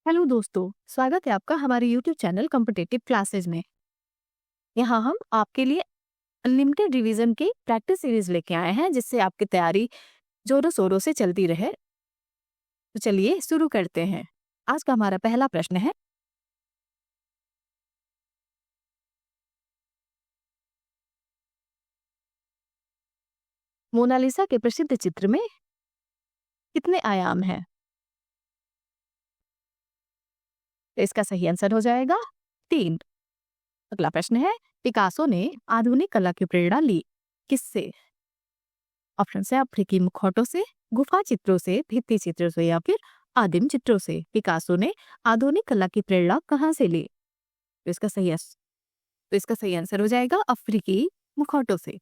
Hello दोस्तों, स्वागत है आपका हमारे YouTube चैनल कॉम्पिटिटिव क्लासेज में। यहाँ हम आपके लिए अनलिमिटेड रिवीजन की प्रैक्टिस सीरीज लेके आए हैं जिससे आपकी तैयारी जोरों शोरों से चलती रहे। तो चलिए शुरू करते हैं। आज का हमारा पहला प्रश्न है, मोनालिसा के प्रसिद्ध चित्र में कितने आयाम हैं? तो इसका सही आंसर हो जाएगा 3। अगला प्रश्न है, पिकासो ने आधुनिक कला की प्रेरणा ली किससे? ऑप्शन है अफ्रीकी मुखौटों से, गुफा चित्रों से, भित्ति चित्रों से या फिर आदिम चित्रों से। पिकासो ने आधुनिक कला की प्रेरणा कहाँ से ली? तो इसका सही आंसर हो जाएगा अफ्रीकी मुखौटों से।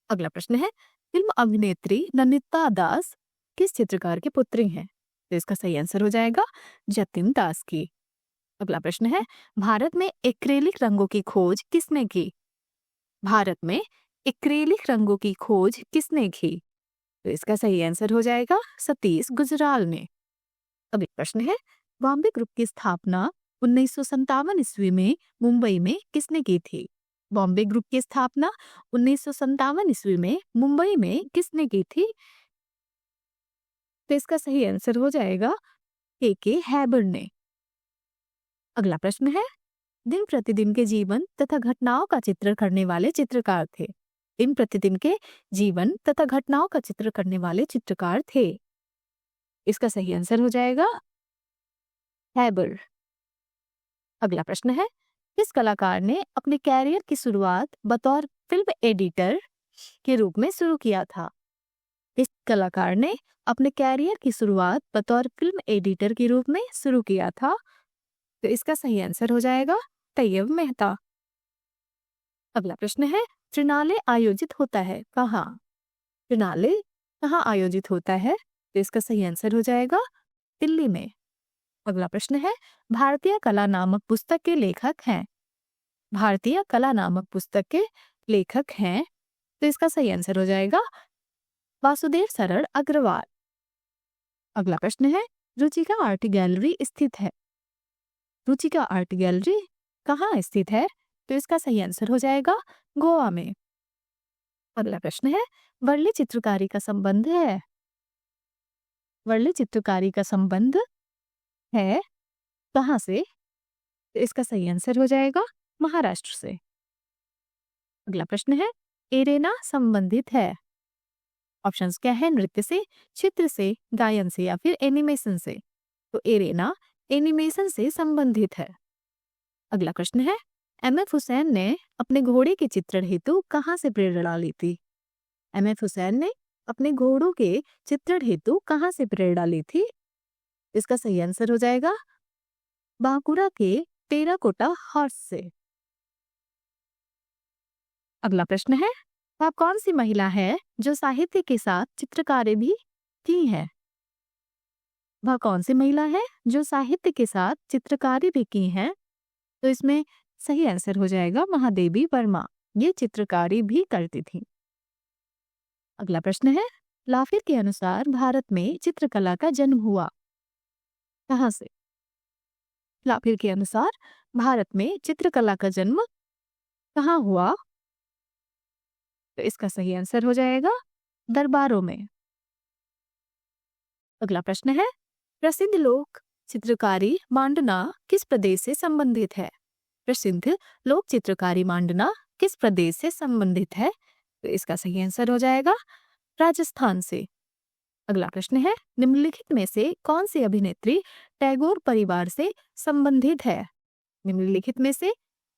अगला प्रश्न है, फिल्म अभिनेत्री नमिता दास किस चित्रकार की पुत्री हैं? तो इसका सही आंसर हो जाएगा जतिन दास की। अगला प्रश्न है, भारत में एक्रेलिक रंगों की खोज किसने की? भारत में एक्रेलिक रंगों की खोज किसने की? तो इसका सही आंसर हो जाएगा सतीश गुजराल ने। अगला प्रश्न है, बॉम्बे ग्रुप की स्थापना 1957 ईस्वी में मुंबई में किसने की थी? बॉम्बे ग्रुप की स्थापना 1957 ईस्वी में मुंबई में किसने की थी? तो इसका सही आंसर हो जाएगा के हैबर ने। अगला प्रश्न है, दिन प्रतिदिन के जीवन तथा घटनाओं का चित्र करने वाले चित्रकार थे। दिन प्रतिदिन के जीवन तथा घटनाओं का चित्र करने वाले चित्रकार थे। इसका सही आंसर हो जाएगा हैबर। अगला प्रश्न है, किस कलाकार ने अपने कैरियर की शुरुआत बतौर फिल्म एडिटर के रूप में शुरू किया था? किस कलाकार ने अपने कैरियर की शुरुआत बतौर फिल्म एडिटर के रूप में शुरू किया था? तो इसका सही आंसर हो जाएगा तैयब मेहता। अगला प्रश्न है, त्रिनाले आयोजित होता है कहाँ? त्रिनाले कहाँ आयोजित होता है? तो इसका सही आंसर हो जाएगा दिल्ली में। अगला प्रश्न है, भारतीय कला नामक पुस्तक के लेखक हैं। भारतीय कला नामक पुस्तक के लेखक हैं। तो इसका सही आंसर हो जाएगा वासुदेव सरल अग्रवाल। अगला प्रश्न है, रुचिका आर्ट गैलरी स्थित है। रुचिका आर्ट गैलरी कहाँ स्थित है? तो इसका सही आंसर हो जाएगा गोवा में। अगला प्रश्न है, वर्ली चित्रकारी का संबंध है। वर्ली चित्रकारी का संबंध है कहाँ से? तो इसका सही आंसर हो जाएगा महाराष्ट्र से। अगला प्रश्न है, एरेना संबंधित है। ऑप्शंस क्या है? नृत्य से, चित्र से, गायन से या फिर एनिमेशन से। तो एरेना एनिमेशन से संबंधित है। अगला प्रश्न है, एमएफ हुसैन ने अपने घोड़े के चित्रण हेतु कहाँ से प्रेरणा ली थी? एमएफ हुसैन ने अपने घोड़ों के चित्रण हेतु कहाँ से प्रेरणा ली थी? इसका सही आंसर हो जाएगा बांकुरा के टेराकोटा हॉर्स से। अगला प्रश्न है, वह कौन सी महिला है जो साहित्य के साथ चित्रकारी भी की है? वह कौन सी महिला है जो साहित्य के साथ चित्रकारी भी की है? तो इसमें सही आंसर हो जाएगा महादेवी वर्मा। ये चित्रकारी भी करती थी। अगला प्रश्न है, लाफिर के अनुसार भारत में चित्रकला का जन्म हुआ कहाँ से? लाफिर के अनुसार भारत में चित्रकला का जन्म कहाँ हुआ? तो इसका सही आंसर हो जाएगा दरबारों में। अगला प्रश्न है, प्रसिद्ध लोक चित्रकारी मांडना किस प्रदेश से संबंधित है? प्रसिद्ध लोक चित्रकारी मांडना किस प्रदेश से संबंधित है? तो इसका सही आंसर हो जाएगा राजस्थान से। अगला प्रश्न है, निम्नलिखित में से कौन सी अभिनेत्री टैगोर परिवार से संबंधित है? निम्नलिखित में से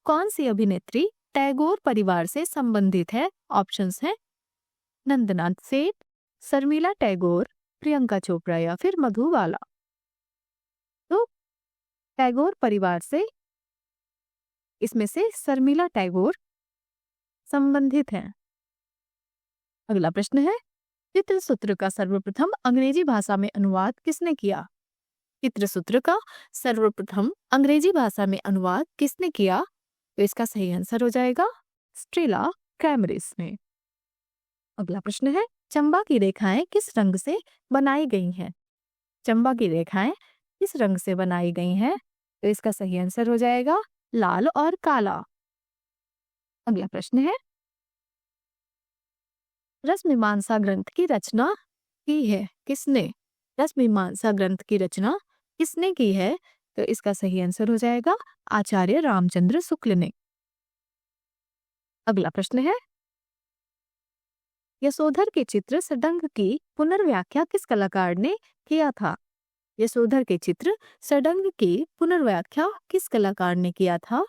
कौन सी अभिनेत्री टैगोर परिवार से संबंधित है? ऑप्शंस हैं नंदनाथ सेठ, शर्मिला टैगोर, प्रियंका चोपड़ा या फिर मधुबाला। तो टैगोर परिवार से इसमें से शर्मिला टैगोर संबंधित हैं। अगला प्रश्न है, चित्रसूत्र का सर्वप्रथम अंग्रेजी भाषा में अनुवाद किसने किया? चित्रसूत्र का सर्वप्रथम अंग्रेजी भाषा में अनुवाद किसने किया? तो इसका सही आंसर हो जाएगा स्टेला कैमरिस ने। अगला प्रश्न है, चंबा की रेखाएं किस रंग से बनाई गई हैं? चंबा की रेखाएं किस रंग से बनाई गई हैं? तो इसका सही आंसर हो जाएगा लाल और काला। अगला प्रश्न है, रसमीमांसा ग्रंथ की रचना की है किसने? रसमीमांसा ग्रंथ की रचना किसने की है? तो इसका सही आंसर हो जाएगा आचार्य रामचंद्र शुक्ल ने। अगला प्रश्न है, यशोधर के चित्र सडंग की पुनर्व्याख्या किस कलाकार ने किया था? यशोधर के चित्र सडंग की पुनर्व्याख्या किस कलाकार ने किया था?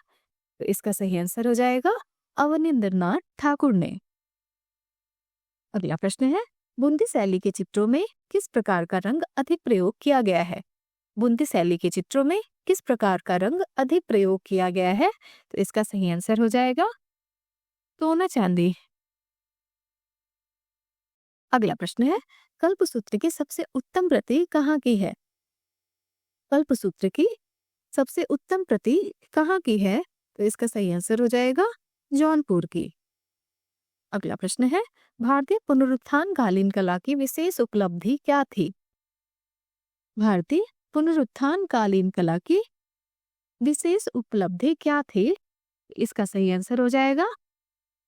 तो इसका सही आंसर हो जाएगा अवनींद्रनाथ ठाकुर ने। अगला प्रश्न है, बूंदी शैली के चित्रों में किस प्रकार का रंग अधिक प्रयोग किया गया है? बूंदी शैली के चित्रों में किस प्रकार का रंग अधिक प्रयोग किया गया है? तो इसका सही आंसर हो जाएगा सोना चांदी। अगला प्रश्न है, कल्पसूत्र की सबसे उत्तम प्रति कहाँ की है? कल्पसूत्र की सबसे उत्तम प्रति कहाँ की है? तो इसका सही आंसर हो जाएगा जौनपुर की। अगला प्रश्न है, भारतीय पुनरुत्थान कालीन कला की विशेष उपलब्धि क्या थी? भारतीय पुनरुत्थान कालीन कला की विशेष उपलब्धि क्या थी? इसका सही आंसर हो जाएगा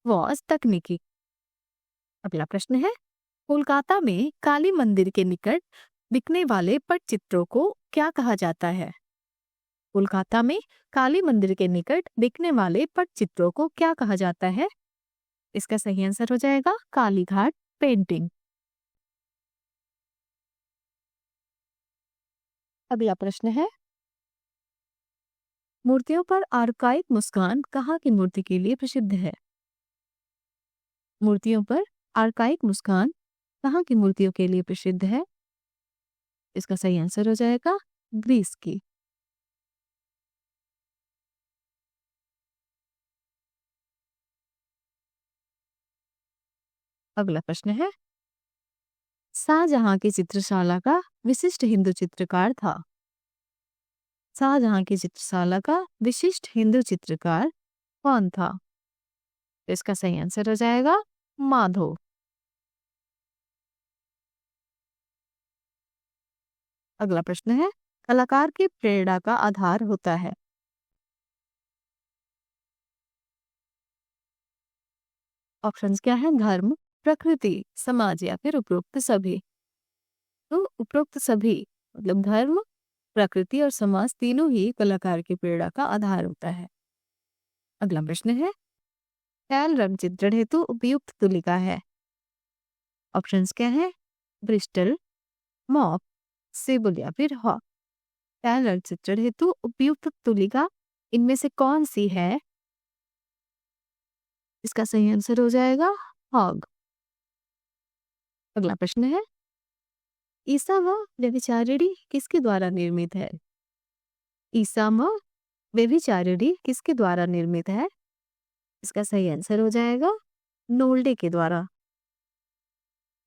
वॉज तकनीकी। अगला प्रश्न है, कोलकाता में काली मंदिर के निकट बिकने वाले पटचित्रों को क्या कहा जाता है? कोलकाता में काली मंदिर के निकट बिकने वाले पटचित्रों को क्या कहा जाता है? इसका सही आंसर हो जाएगा कालीघाट पेंटिंग। अगला प्रश्न है, मूर्तियों पर आर्काइक मुस्कान कहाँ की मूर्ति के लिए प्रसिद्ध है? मूर्तियों पर आर्काइक मुस्कान कहाँ की मूर्तियों के लिए प्रसिद्ध है? इसका सही आंसर हो जाएगा ग्रीस की। अगला प्रश्न है, शाहजहां की चित्रशाला का विशिष्ट हिंदू चित्रकार था? शाहजहां की चित्रशाला का विशिष्ट हिंदू चित्रकार कौन था? तो इसका सही आंसर हो जाएगा माधव। अगला प्रश्न है, कलाकार की प्रेरणा का आधार होता है? ऑप्शंस क्या है? धर्म, प्रकृति, समाज या फिर उपरोक्त सभी। तो उपरोक्त सभी मतलब धर्म, प्रकृति और समाज तीनों ही कलाकार की प्रेरणा का आधार होता है। अगला प्रश्न है, टैल रंग चित्रण हेतु उपयुक्त तुलिका है? ऑप्शंस क्या है? ब्रिस्टल, मॉप, सेबुल या फिर हॉक। टैल रंग चित्रण हेतु उपयुक्त तुलिका इनमें से कौन सी है? इसका सही आंसर हो जाएगा हॉग। अगला प्रश्न है, ईसा व व्यभिचारिणी किसके द्वारा निर्मित है? ईसा व व्यभिचारिणी किसके द्वारा निर्मित है? इसका सही आंसर हो जाएगा नोल्डे के द्वारा।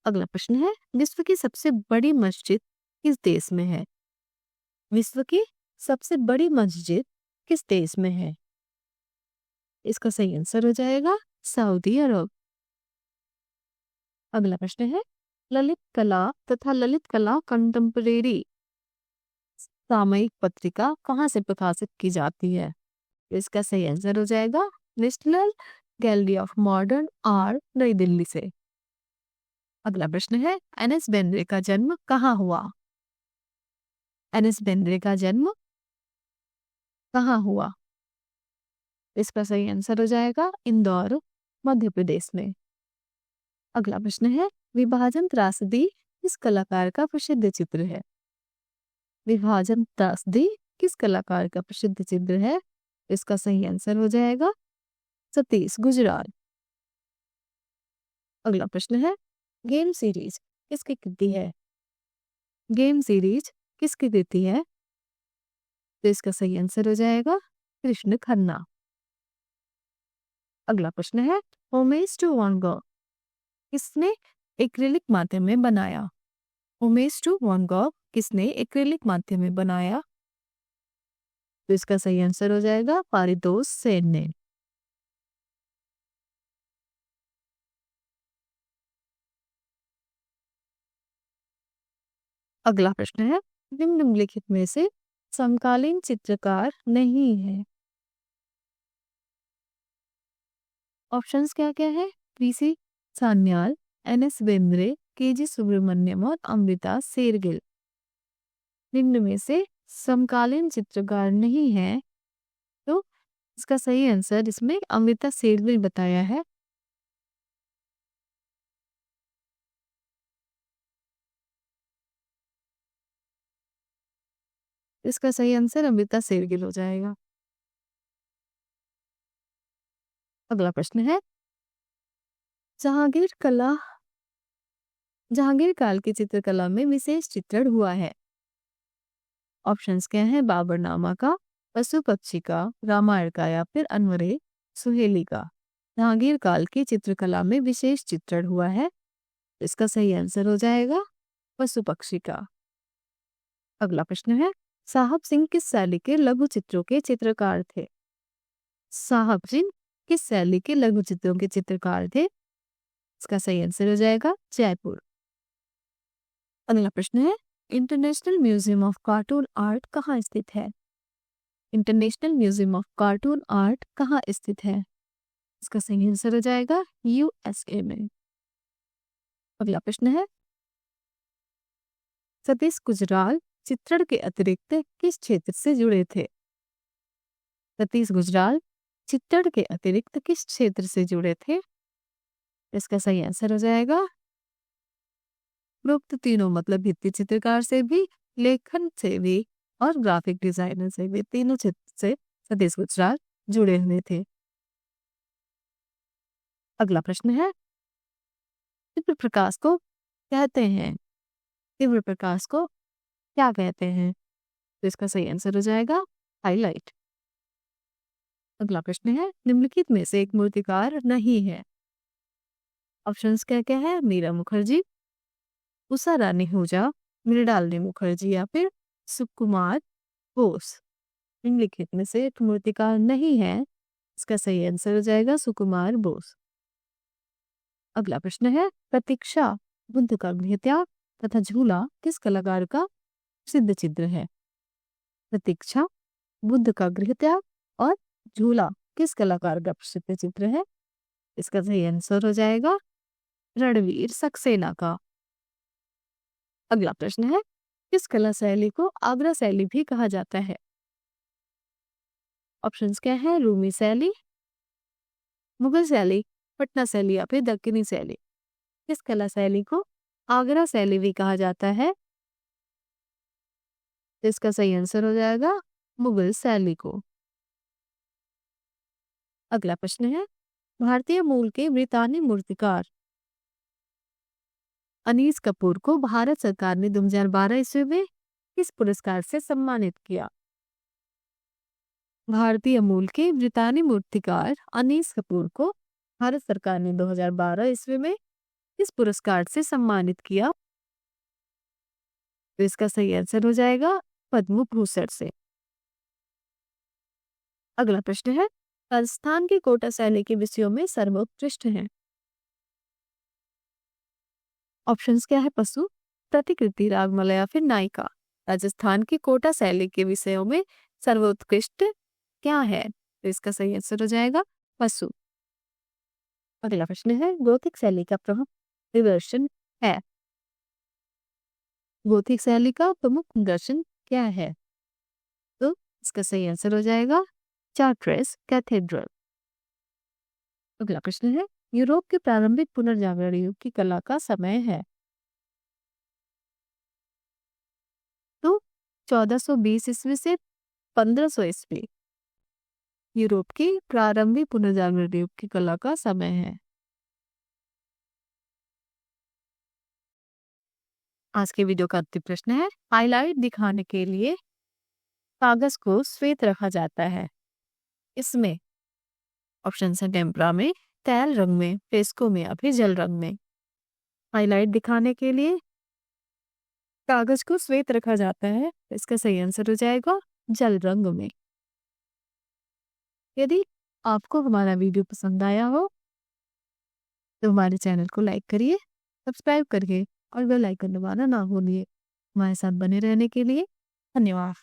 अगला प्रश्न है, विश्व की सबसे बड़ी मस्जिद किस देश में है? विश्व की सबसे बड़ी मस्जिद किस देश में है? इसका सही आंसर हो जाएगा सऊदी अरब। अगला प्रश्न है, ललित कला तथा ललित कला कंटेम्परेरी सामयिक पत्रिका कहाँ से प्रकाशित की जाती है? इसका सही आंसर हो जाएगा national gallery of modern art नई दिल्ली से। अगला प्रश्न है, एनएस बेंद्रे का जन्म कहाँ हुआ? एनएस बेंद्रे का जन्म कहाँ हुआ? इसका सही आंसर हो जाएगा इंदौर, मध्य प्रदेश में। अगला प्रश्न है, विभाजन त्रासदी किस कलाकार का प्रसिद्ध चित्र है? विभाजन त्रासदी किस कलाकार का प्रसिद्ध चित्र है? इसका सही आंसर हो जाएगा सतीश गुजराल। अगला प्रश्न है, गेम सीरीज किसकी कृति है? गेम सीरीज किसकी कृति है? तो इसका सही आंसर हो जाएगा कृष्ण खन्ना। अगला प्रश्न है, होमेज टू वैन गॉग किसने एक्रिलिक माध्यम में बनाया? होमेज टू वैन गॉग किसने एक्रिलिक माध्यम में बनाया? तो इसका सही आंसर हो जाएगा पारितोष सेन ने। अगला प्रश्न है, निम्नलिखित में से समकालीन चित्रकार नहीं है। ऑप्शंस क्या क्या है? पीसी सान्याल, एन.एस. बेंद्रे, के.जी. सुब्रमण्यम और अमृता शेरगिल। निम्न में से समकालीन चित्रकार नहीं है, तो इसका सही आंसर इसमें अमृता शेरगिल बताया है। इसका सही आंसर अमृता शेरगिल हो जाएगा। अगला प्रश्न है, जहांगीर कला जहांगीर काल की चित्रकला में विशेष चित्रण हुआ है। ऑप्शंस क्या है? बाबरनामा का, पशु पक्षी का, रामायण का या फिर अनवरे सुहेली का। जहांगीर काल की चित्रकला में विशेष चित्रण हुआ है, इसका सही आंसर हो जाएगा पशु पक्षी का। अगला प्रश्न है, साहब सिंह किस शैली के लघु चित्रों के चित्रकार थे? साहब सिंह किस शैली के लघु चित्रों के चित्रकार थे? इसका सही आंसर हो जाएगा जयपुर। अगला प्रश्न है, international museum of cartoon art कहाँ स्थित है? International museum of cartoon art कहाँ स्थित है? इसका सही आंसर हो जाएगा यूएसए में। अगला प्रश्न है, सतीश गुजराल चित्रण के अतिरिक्त किस क्षेत्र से जुड़े थे? सतीश गुजराल चित्रण के अतिरिक्त किस क्षेत्र से जुड़े थे? इसका सही आंसर हो जाएगा उपरोक्त तीनों, मतलब भित्ति चित्रकार से भी, लेखन से भी और ग्राफिक डिजाइनर से भी, तीनों क्षेत्र से सतीश गुजराल जुड़े हुए थे। अगला प्रश्न है, तीव्र प्रकाश को कहते हैं, तीव्र प्रकाश को क्या कहते हैं? तो इसका सही आंसर हो जाएगा हाईलाइट। अगला प्रश्न है, निम्नलिखित में से एक मूर्तिकार नहीं है। ऑप्शंस क्या क्या है? मीरा मुखर्जी, उषा रानी हुजा, मृणालिनी मुखर्जी या फिर सुकुमार बोस। निम्नलिखित में से एक मूर्तिकार नहीं है, इसका सही आंसर हो जाएगा सुकुमार बोस। अगला प्रश्न है, प्रतीक्षा, बुद्ध का गृहत्याग तथा झूला किस कलाकार का प्रसिद्ध चित्र है? प्रतीक्षा, बुद्ध का गृहत्याग और झूला किस कलाकार का प्रसिद्ध चित्र है? इसका सही आंसर हो जाएगा रणवीर सक्सेना का। अगला प्रश्न है, किस कला शैली को आगरा शैली भी कहा जाता है? ऑप्शंस क्या है? रूमी शैली, मुगल शैली, पटना शैली या फिर दक्कनी शैली। किस कला शैली को आगरा शैली भी कहा जाता है? इसका सही आंसर हो जाएगा मुगल शैली को। अगला प्रश्न है, भारतीय मूल के ब्रितानी मूर्तिकार अनीस कपूर को भारत सरकार ने 2012 ईस्वी में किस पुरस्कार से सम्मानित किया? भारतीय मूल के ब्रितानी मूर्तिकार अनीस कपूर को भारत सरकार ने 2012 ईस्वी में किस पुरस्कार से सम्मानित किया? तो इसका सही आंसर हो जाएगा पद्म भूषण से। अगला प्रश्न है, राजस्थान की कोटा शैली के विषयों में सर्वोत्कृष्ट है। ऑप्शंस क्या है? पशु, प्रतिकृति, रागमाला या फिर नायिका। राजस्थान की कोटा शैली के विषयों में सर्वोत्कृष्ट क्या है? तो इसका सही आंसर हो जाएगा पशु। अगला प्रश्न है, गोथिक शैली का प्रमुख निदर्शन है। गोथिक शैली का प्रमुख निदर्शन क्या है? तो इसका सही आंसर हो जाएगा चार्ट्रेस कैथेड्रल। अगला प्रश्न है, यूरोप के प्रारंभिक पुनर्जागरण युग की कला का समय है। तो 1420 ईस्वी से 1500 ईस्वी यूरोप की प्रारंभिक पुनर्जागरण युग की कला का समय है। आज के वीडियो का अंतिम प्रश्न है, हाईलाइट दिखाने के लिए कागज को श्वेत रखा जाता है। इसमें ऑप्शन है टेम्परा में, तैल रंग में, फ्रेस्को में या फिर जल रंग में। हाईलाइट दिखाने के लिए कागज को श्वेत रखा जाता है, इसका सही आंसर हो जाएगा जल रंग में। यदि आपको हमारा वीडियो पसंद आया हो तो हमारे चैनल को लाइक करिए, सब्सक्राइब करिए और बेल आइकन दबाना ना भूलिए। हमारे साथ बने रहने के लिए धन्यवाद।